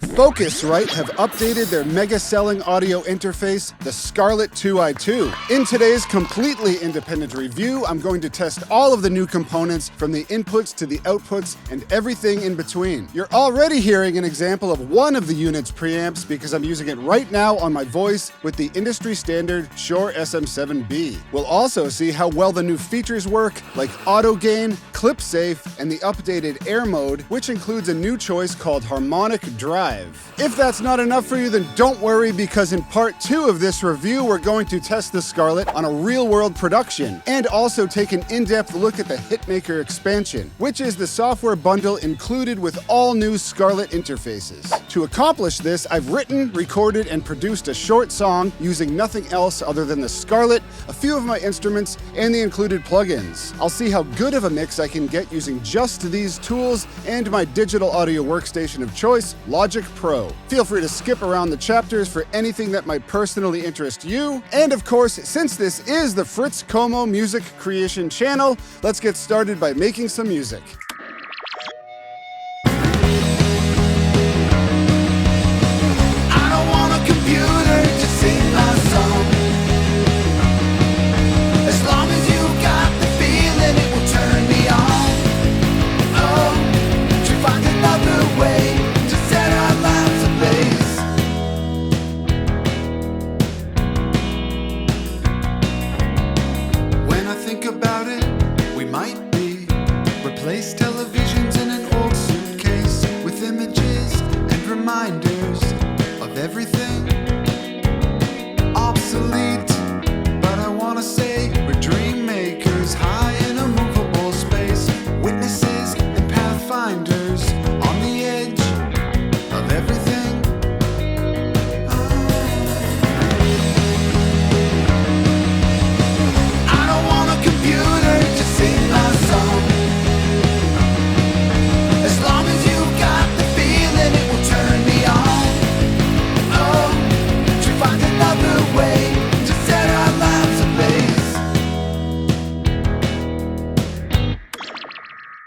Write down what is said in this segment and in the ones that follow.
Focusrite have updated their mega-selling audio interface, the Scarlett 2i2. In today's completely independent review, I'm going to test all of the new components from the inputs to the outputs and everything in between. You're already hearing an example of one of the unit's preamps because I'm using it right now on my voice with the industry standard Shure SM7B. We'll also see how well the new features work, like auto gain, clip safe, and the updated air mode, which includes a new choice called harmonic drive. If that's not enough for you, then don't worry, because in part 2 of this review, we're going to test the Scarlett on a real-world production and also take an in-depth look at the Hitmaker expansion, which is the software bundle included with all new Scarlett interfaces. To accomplish this, I've written, recorded, and produced a short song using nothing else other than the Scarlett, a few of my instruments, and the included plugins. I'll see how good of a mix I can get using just these tools and my digital audio workstation of choice, Logic Pro. Feel free to skip around the chapters for anything that might personally interest you. And of course, since this is the Fritz Como Music Creation channel, let's get started by making some music. I don't want a computer to sing my song. As long as you've got the feeling, it will turn me on. Oh, to find another way to set our lives ablaze. When I think about it, we might be replace televisions in an old suitcase with images and reminders of everything obsolete. But I wanna say we're dream makers, high in a movable space, witnesses and pathfinders on the edge of everything. I don't want a computer to sing my song. As long as you've got the feeling, it will turn me on. Oh, to find another way to set our lives ablaze.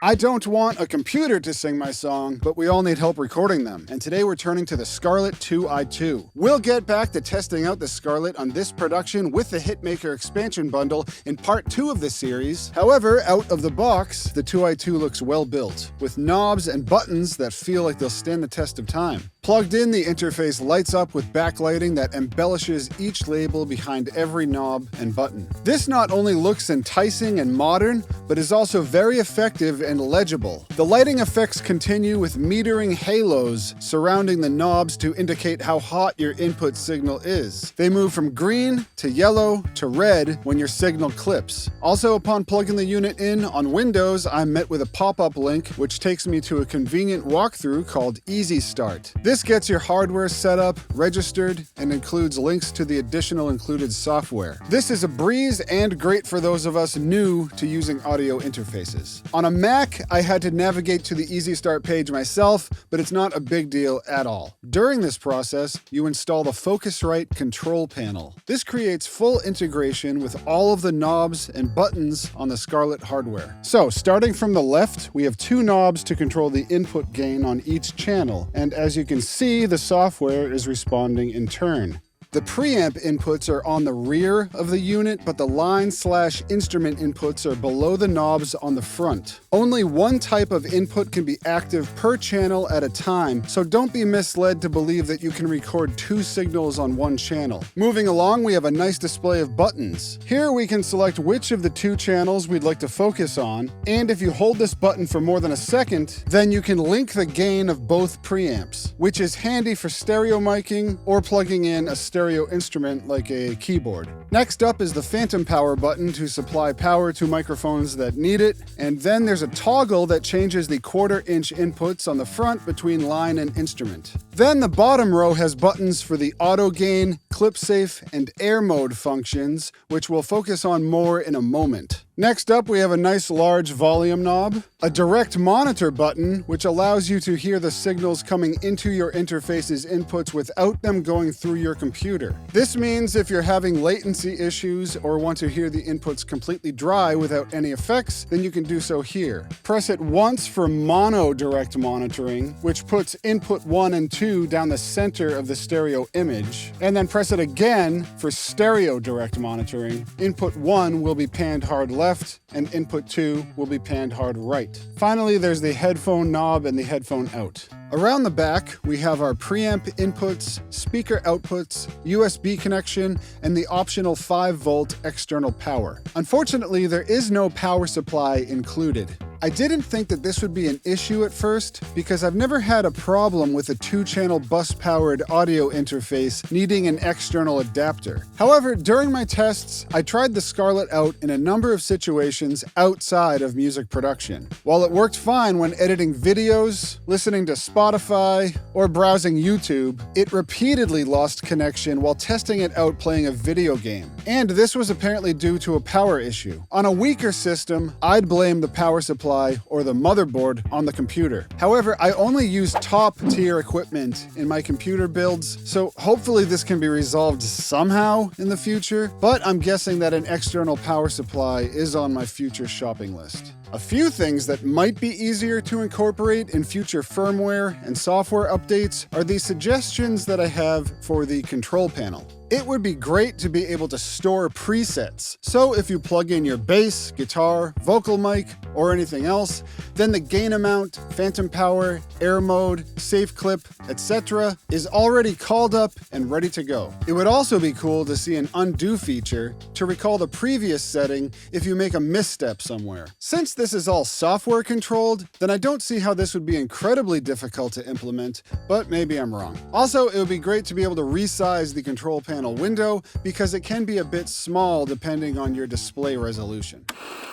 I don't want a computer to sing my song, but we all need help recording them. And today we're turning to the Scarlett 2i2. We'll get back to testing out the Scarlett on this production with the Hitmaker expansion bundle in part 2 of this series. However, out of the box, the 2i2 looks well built, with knobs and buttons that feel like they'll stand the test of time. Plugged in, the interface lights up with backlighting that embellishes each label behind every knob and button. This not only looks enticing and modern, but is also very effective and legible. The lighting effects continue with metering halos surrounding the knobs to indicate how hot your input signal is. They move from green to yellow to red when your signal clips. Also, upon plugging the unit in on Windows, I'm met with a pop-up link which takes me to a convenient walkthrough called Easy Start. This gets your hardware set up, registered, and includes links to the additional included software. This is a breeze and great for those of us new to using audio interfaces. On a Mac, I had to navigate to the Easy Start page myself, but it's not a big deal at all. During this process, you install the Focusrite control panel. This creates full integration with all of the knobs and buttons on the Scarlett hardware. So, starting from the left, we have 2 knobs to control the input gain on each channel, and as you can see, the software is responding in turn. The preamp inputs are on the rear of the unit, but the line/instrument inputs are below the knobs on the front. Only one type of input can be active per channel at a time, so don't be misled to believe that you can record 2 signals on one channel. Moving along, we have a nice display of buttons. Here we can select which of the 2 channels we'd like to focus on, and if you hold this button for more than a second, then you can link the gain of both preamps, which is handy for stereo miking or plugging in a stereo instrument like a keyboard. Next up is the phantom power button to supply power to microphones that need it, and then there's a toggle that changes the 1/4-inch inputs on the front between line and instrument. Then the bottom row has buttons for the auto gain, clip safe, and air mode functions, which we'll focus on more in a moment. Next up, we have a nice large volume knob, a direct monitor button, which allows you to hear the signals coming into your interface's inputs without them going through your computer. This means if you're having latency issues or want to hear the inputs completely dry without any effects, then you can do so here. Press it once for mono direct monitoring, which puts input 1 and 2 down the center of the stereo image, and then press it again for stereo direct monitoring. Input 1 will be panned hard left, and input 2 will be panned hard right. Finally, there's the headphone knob and the headphone out. Around the back, we have our preamp inputs, speaker outputs, USB connection, and the optional 5-volt external power. Unfortunately, there is no power supply included. I didn't think that this would be an issue at first because I've never had a problem with a 2-channel bus-powered audio interface needing an external adapter. However, during my tests, I tried the Scarlett out in a number of situations outside of music production. While it worked fine when editing videos, listening to Spotify, or browsing YouTube, it repeatedly lost connection while testing it out playing a video game. And this was apparently due to a power issue. On a weaker system, I'd blame the power supply or the motherboard on the computer. However, I only use top-tier equipment in my computer builds, so hopefully this can be resolved somehow in the future, but I'm guessing that an external power supply is on my future shopping list. A few things that might be easier to incorporate in future firmware and software updates are the suggestions that I have for the control panel. It would be great to be able to store presets. So if you plug in your bass, guitar, vocal mic, or anything else, then the gain amount, phantom power, air mode, safe clip, etc. is already called up and ready to go. It would also be cool to see an undo feature to recall the previous setting if you make a misstep somewhere. Since this is all software controlled, then I don't see how this would be incredibly difficult to implement, but maybe I'm wrong. Also, it would be great to be able to resize the control panel window because it can be a bit small depending on your display resolution.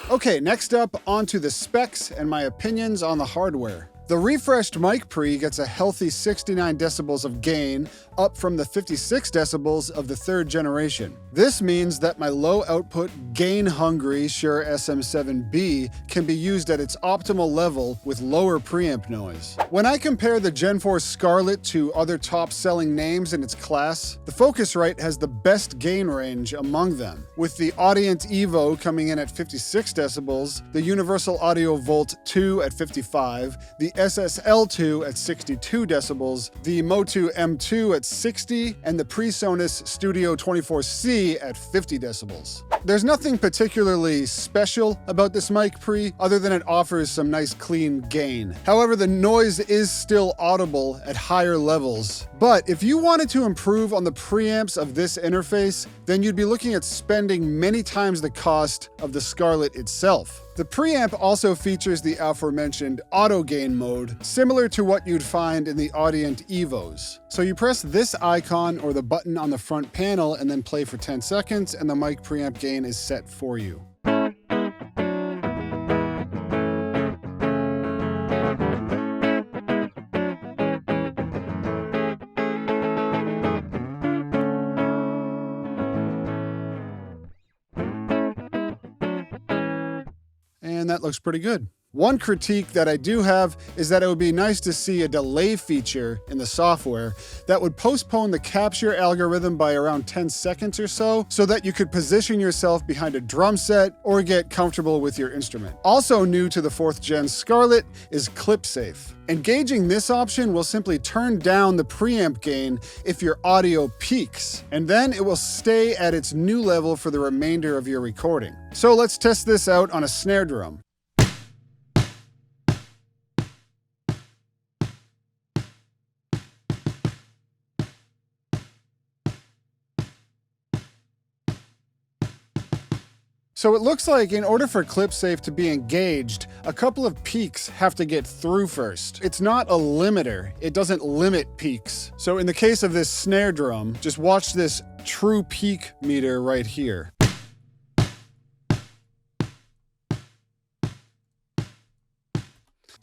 Okay, next up, onto the specs and my opinions on the hardware. The refreshed mic pre gets a healthy 69 decibels of gain, up from the 56 decibels of the 3rd generation. This means that my low output, gain-hungry Shure SM7B can be used at its optimal level with lower preamp noise. When I compare the Gen 4 Scarlett to other top-selling names in its class, the Focusrite has the best gain range among them, with the Audient Evo coming in at 56 decibels, the Universal Audio Volt 2 at 55, the SSL2 at 62 decibels, the Motu M2 at 60, and the PreSonus Studio 24C at 50 decibels. There's nothing particularly special about this mic pre other than it offers some nice clean gain. However, the noise is still audible at higher levels. But if you wanted to improve on the preamps of this interface, then you'd be looking at spending many times the cost of the Scarlett itself. The preamp also features the aforementioned auto gain mode, similar to what you'd find in the Audient Evos. So you press this icon or the button on the front panel and then play for 10 seconds and the mic preamp gain is set for you. And that looks pretty good. One critique that I do have is that it would be nice to see a delay feature in the software that would postpone the capture algorithm by around 10 seconds or so that you could position yourself behind a drum set or get comfortable with your instrument. Also new to the 4th gen Scarlett is clip safe. Engaging this option will simply turn down the preamp gain if your audio peaks, and then it will stay at its new level for the remainder of your recording. So let's test this out on a snare drum. So it looks like in order for ClipSafe to be engaged, a couple of peaks have to get through first. It's not a limiter. It doesn't limit peaks. So in the case of this snare drum, just watch this true peak meter right here.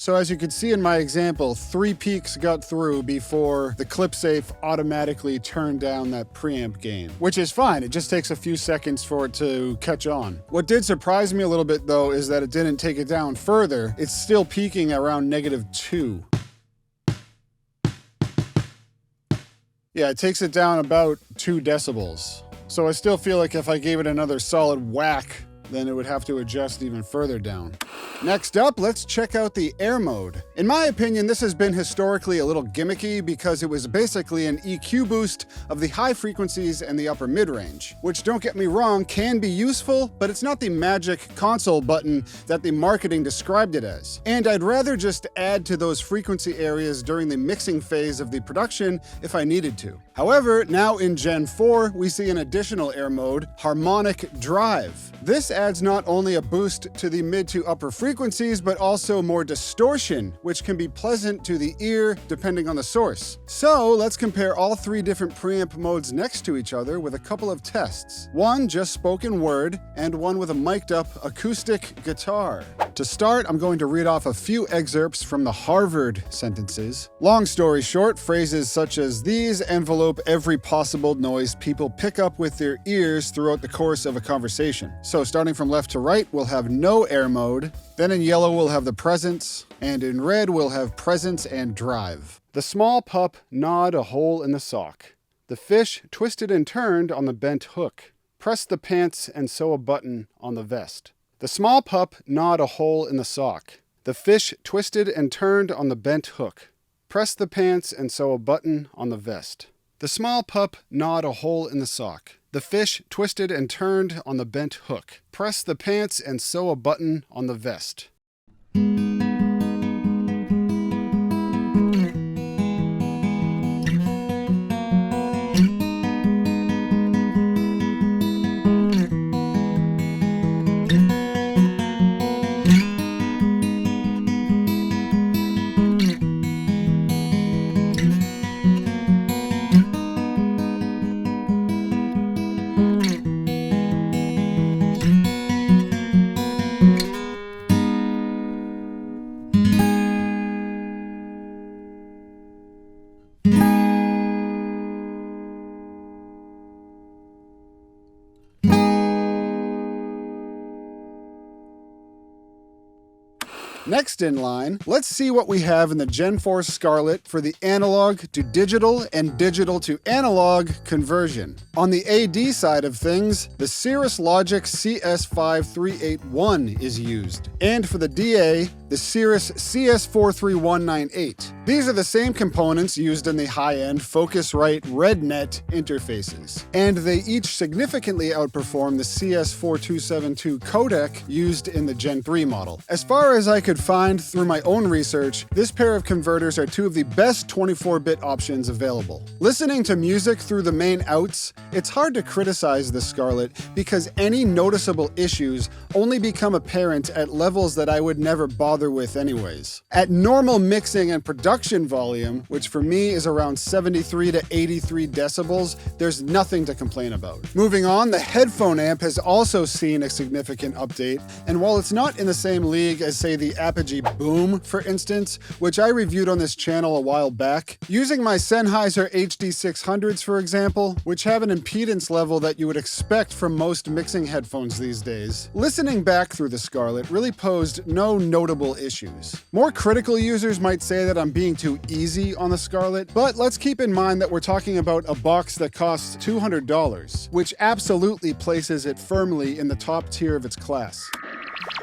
So as you can see in my example, 3 peaks got through before the ClipSafe automatically turned down that preamp gain, which is fine. It just takes a few seconds for it to catch on. What did surprise me a little bit though is that it didn't take it down further. It's still peaking around -2. Yeah, it takes it down about 2 decibels. So I still feel like if I gave it another solid whack, then it would have to adjust even further down. Next up, let's check out the air mode. In my opinion, this has been historically a little gimmicky because it was basically an EQ boost of the high frequencies and the upper mid-range, which, don't get me wrong, can be useful, but it's not the magic console button that the marketing described it as. And I'd rather just add to those frequency areas during the mixing phase of the production if I needed to. However, now in Gen 4, we see an additional air mode, harmonic drive. This adds not only a boost to the mid to upper frequencies, but also more distortion, which can be pleasant to the ear depending on the source. So let's compare all 3 different preamp modes next to each other with a couple of tests. One just spoken word, and one with a mic'd up acoustic guitar. To start, I'm going to read off a few excerpts from the Harvard sentences. Long story short, phrases such as these envelope every possible noise people pick up with their ears throughout the course of a conversation. So starting from left to right, we'll have no air mode. Then in yellow, we'll have the presence. And in red, we'll have presence and drive. The small pup gnawed a hole in the sock. The fish twisted and turned on the bent hook. Pressed the pants and sew a button on the vest. The small pup gnawed a hole in the sock. The fish twisted and turned on the bent hook. Pressed the pants and sew a button on the vest. The small pup gnawed a hole in the sock. The fish twisted and turned on the bent hook. Press the pants and sew a button on the vest. Next in line, let's see what we have in the Gen 4 Scarlett for the analog to digital and digital to analog conversion. On the AD side of things, the Cirrus Logic CS5381 is used, and for the DA, the Cirrus CS43198. These are the same components used in the high-end Focusrite RedNet interfaces, and they each significantly outperform the CS4272 codec used in the Gen 3 model. As far as I could find through my own research, this pair of converters are 2 of the best 24-bit options available. Listening to music through the main outs, it's hard to criticize the Scarlett because any noticeable issues only become apparent at levels that I would never bother with anyways. At normal mixing and production volume, which for me is around 73 to 83 decibels, there's nothing to complain about. Moving on, the headphone amp has also seen a significant update, and while it's not in the same league as, say, the Apogee Boom, for instance, which I reviewed on this channel a while back, using my Sennheiser HD600s, for example, which have an impedance level that you would expect from most mixing headphones these days, listening back through the Scarlett really posed no notable issues. More critical users might say that I'm being too easy on the Scarlett, but let's keep in mind that we're talking about a box that costs $200, which absolutely places it firmly in the top tier of its class.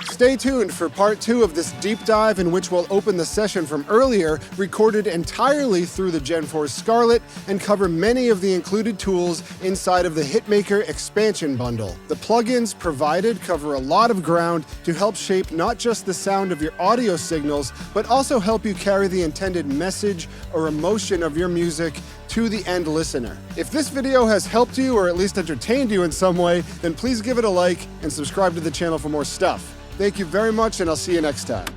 Stay tuned for part 2 of this deep dive, in which we'll open the session from earlier, recorded entirely through the Gen 4 Scarlett, and cover many of the included tools inside of the Hitmaker expansion bundle. The plugins provided cover a lot of ground to help shape not just the sound of your audio signals, but also help you carry the intended message or emotion of your music to the end listener. If this video has helped you or at least entertained you in some way, then please give it a like and subscribe to the channel for more stuff. Thank you very much, and I'll see you next time.